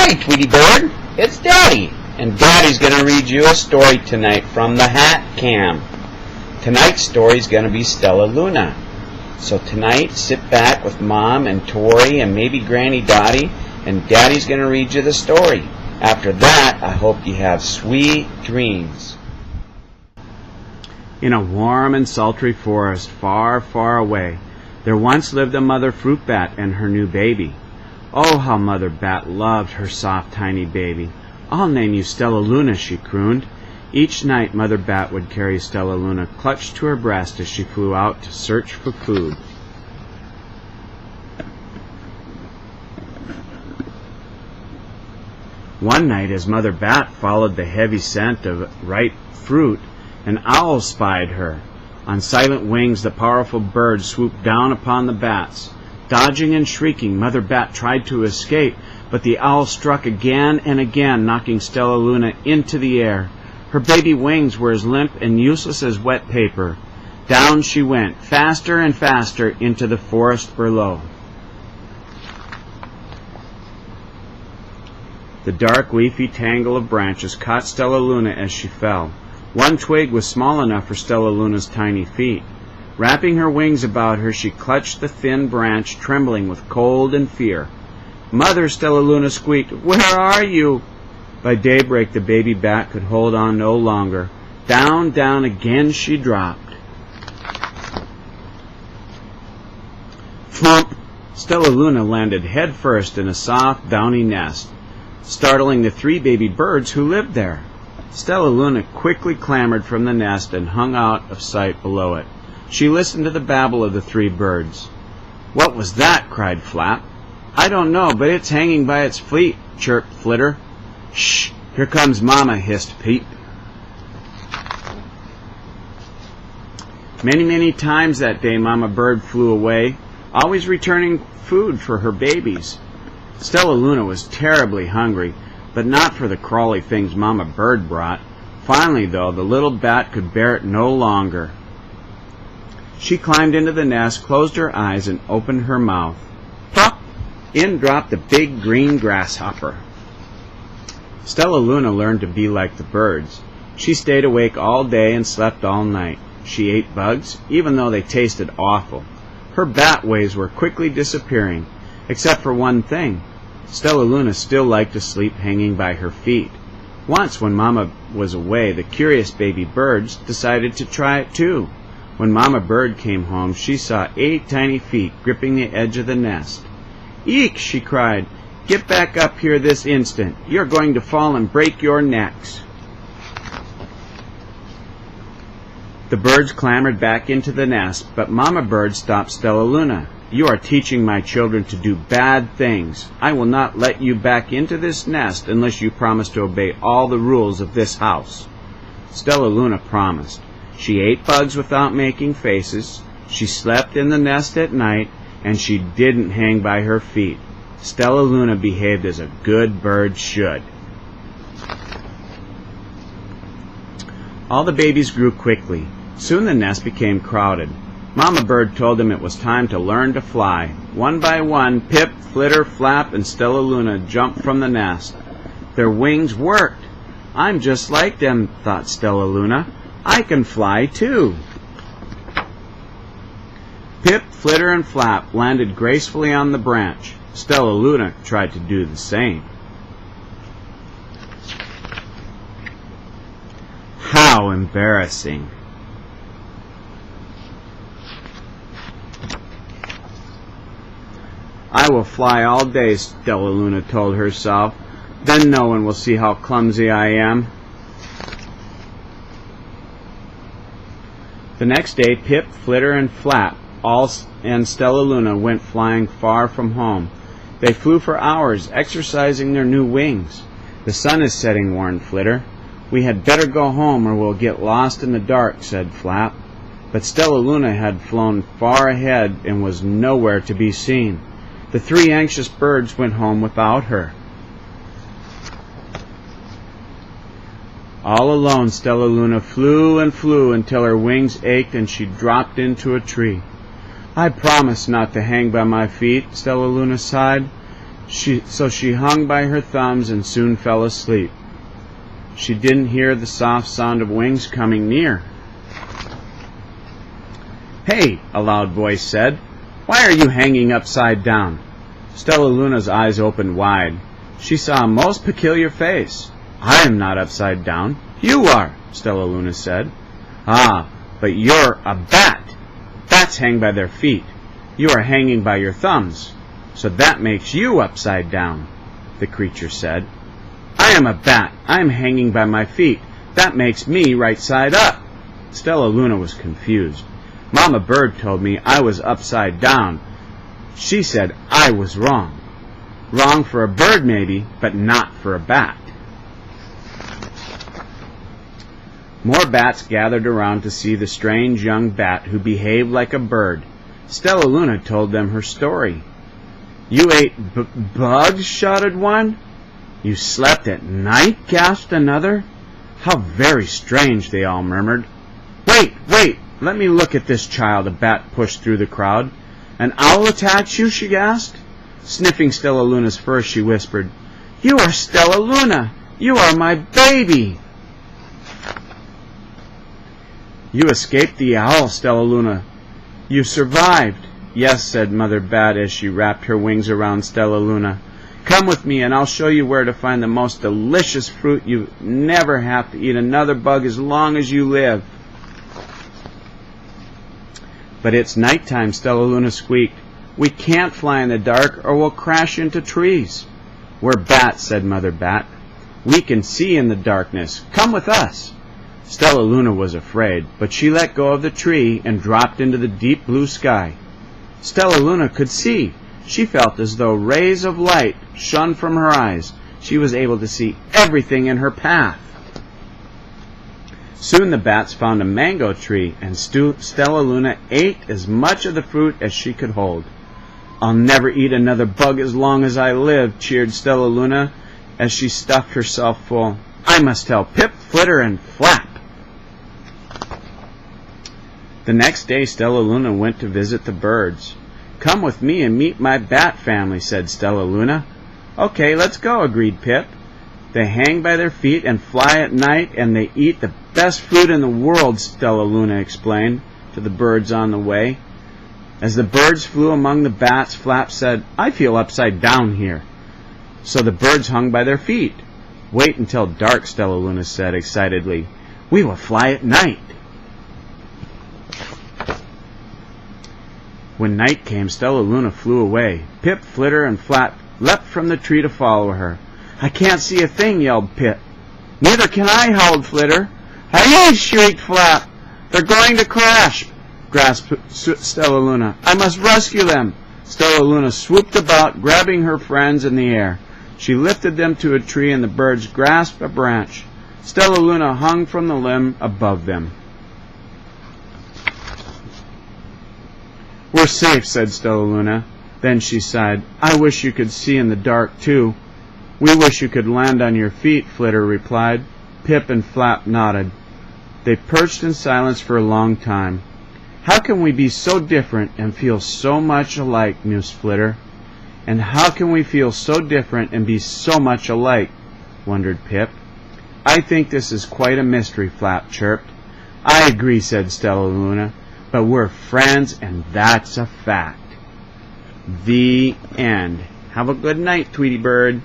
Hi, Tweety Bird. It's Daddy, and Daddy's going to read you a story tonight from the Hat Cam. Tonight's story is going to be Stellaluna. So tonight, sit back with Mom and Tori and maybe Granny Dottie, and Daddy's going to read you the story. After that, I hope you have sweet dreams. In a warm and sultry forest far, far away, there once lived a mother fruit bat and her new baby. Oh, how Mother Bat loved her soft, tiny baby. "I'll name you Stellaluna," she crooned. Each night Mother Bat would carry Stellaluna clutched to her breast as she flew out to search for food. One night, as Mother Bat followed the heavy scent of ripe fruit, an owl spied her. On silent wings the powerful bird swooped down upon the bats. Dodging and shrieking, Mother Bat tried to escape, but the owl struck again and again, knocking Stellaluna into the air. Her baby wings were as limp and useless as wet paper. Down she went, faster and faster, into the forest below. The dark, leafy tangle of branches caught Stellaluna as she fell. One twig was small enough for Stellaluna's tiny feet. Wrapping her wings about her, she clutched the thin branch, trembling with cold and fear. "Mother," Stellaluna squeaked, "where are you?" By daybreak the baby bat could hold on no longer. Down, down again she dropped. Thump! Stellaluna landed head first in a soft, downy nest, startling the 3 baby birds who lived there. Stellaluna quickly clambered from the nest and hung out of sight below it. She listened to the babble of the 3 birds. "What was that?" cried Flap. "I don't know, but it's hanging by its feet," chirped Flitter. "Shh! Here comes Mama," hissed Peep. Many, many times that day Mama Bird flew away, always returning food for her babies. Stellaluna was terribly hungry, but not for the crawly things Mama Bird brought. Finally, though, the little bat could bear it no longer. She climbed into the nest, closed her eyes, and opened her mouth. Pop! In dropped a big green grasshopper. Stellaluna learned to be like the birds. She stayed awake all day and slept all night. She ate bugs, even though they tasted awful. Her bat ways were quickly disappearing, except for one thing. Stellaluna still liked to sleep hanging by her feet. Once, when Mama was away, the curious baby birds decided to try it too. When Mama Bird came home, she saw 8 tiny feet gripping the edge of the nest. "Eek!" she cried. "Get back up here this instant. You're going to fall and break your necks." The birds clambered back into the nest, but Mama Bird stopped Stellaluna. "You are teaching my children to do bad things. I will not let you back into this nest unless you promise to obey all the rules of this house." Stellaluna promised. She ate bugs without making faces, she slept in the nest at night, and she didn't hang by her feet. Stellaluna behaved as a good bird should. All the babies grew quickly. Soon the nest became crowded. Mama Bird told them it was time to learn to fly. One by one, Pip, Flitter, Flap, and Stellaluna jumped from the nest. Their wings worked. "I'm just like them," thought Stellaluna. "I can fly too." Pip, Flitter, and Flap landed gracefully on the branch. Stellaluna tried to do the same. How embarrassing. "I will fly all day," Stellaluna told herself. "Then no one will see how clumsy I am." The next day, Pip, Flitter, and Flap and Stellaluna went flying far from home. They flew for hours, exercising their new wings. "The sun is setting," warned Flitter. "We had better go home or we'll get lost in the dark," said Flap. But Stellaluna had flown far ahead and was nowhere to be seen. The 3 anxious birds went home without her. All alone, Stellaluna flew and flew until her wings ached and she dropped into a tree. "I promised not to hang by my feet," Stellaluna sighed. So she hung by her thumbs and soon fell asleep. She didn't hear the soft sound of wings coming near. "Hey," a loud voice said, "why are you hanging upside down?" Stellaluna's eyes opened wide. She saw a most peculiar face. "I am not upside down. You are," Stellaluna said. "Ah, but you're a bat. Bats hang by their feet. You are hanging by your thumbs. So that makes you upside down," the creature said. "I am a bat. I am hanging by my feet. That makes me right side up." Stellaluna was confused. "Mama Bird told me I was upside down. She said I was wrong. Wrong for a bird maybe, but not for a bat." More bats gathered around to see the strange young bat who behaved like a bird. Stellaluna told them her story. "You ate bugs?" shouted one. "You slept at night?" gasped another. "How very strange," they all murmured. Wait, let me look at this child," a bat pushed through the crowd. "An owl attacked you?" she asked. Sniffing Stellaluna's fur, she whispered, "You are Stellaluna! You are my baby!" "You escaped the owl, Stellaluna. You survived." "Yes," said Mother Bat as she wrapped her wings around Stellaluna. "Come with me and I'll show you where to find the most delicious fruit. You never have to eat another bug as long as you live." "But it's nighttime," Stellaluna squeaked. "We can't fly in the dark or we'll crash into trees." "We're bats," said Mother Bat. "We can see in the darkness. Come with us." Stellaluna was afraid, but she let go of the tree and dropped into the deep blue sky. Stellaluna could see. She felt as though rays of light shone from her eyes. She was able to see everything in her path. Soon the bats found a mango tree, and Stellaluna ate as much of the fruit as she could hold. "I'll never eat another bug as long as I live," cheered Stellaluna as she stuffed herself full. "I must tell Pip, Flitter, and Flap." The next day Stellaluna went to visit the birds. "Come with me and meet my bat family," said Stellaluna. "Okay, let's go," agreed Pip. "They hang by their feet and fly at night, and they eat the best fruit in the world," Stellaluna explained to the birds on the way. As the birds flew among the bats, Flap said, "I feel upside down here." So the birds hung by their feet. "Wait until dark," Stellaluna said excitedly. "We will fly at night." When night came, Stellaluna flew away. Pip, Flitter, and Flap leapt from the tree to follow her. "I can't see a thing," yelled Pip. "Neither can I," howled Flitter. "Hey!" shrieked Flap. "They're going to crash!" grasped Stellaluna. "I must rescue them!" Stellaluna swooped about, grabbing her friends in the air. She lifted them to a tree, and the birds grasped a branch. Stellaluna hung from the limb above them. "We're safe," said Stellaluna. Then she sighed. "I wish you could see in the dark, too." "We wish you could land on your feet," Flitter replied. Pip and Flap nodded. They perched in silence for a long time. "How can we be so different and feel so much alike?" mused Flitter. "And how can we feel so different and be so much alike?" wondered Pip. "I think this is quite a mystery," Flap chirped. "I agree," said Stellaluna. "But we're friends, and that's a fact." The end. Have a good night, Tweety Bird.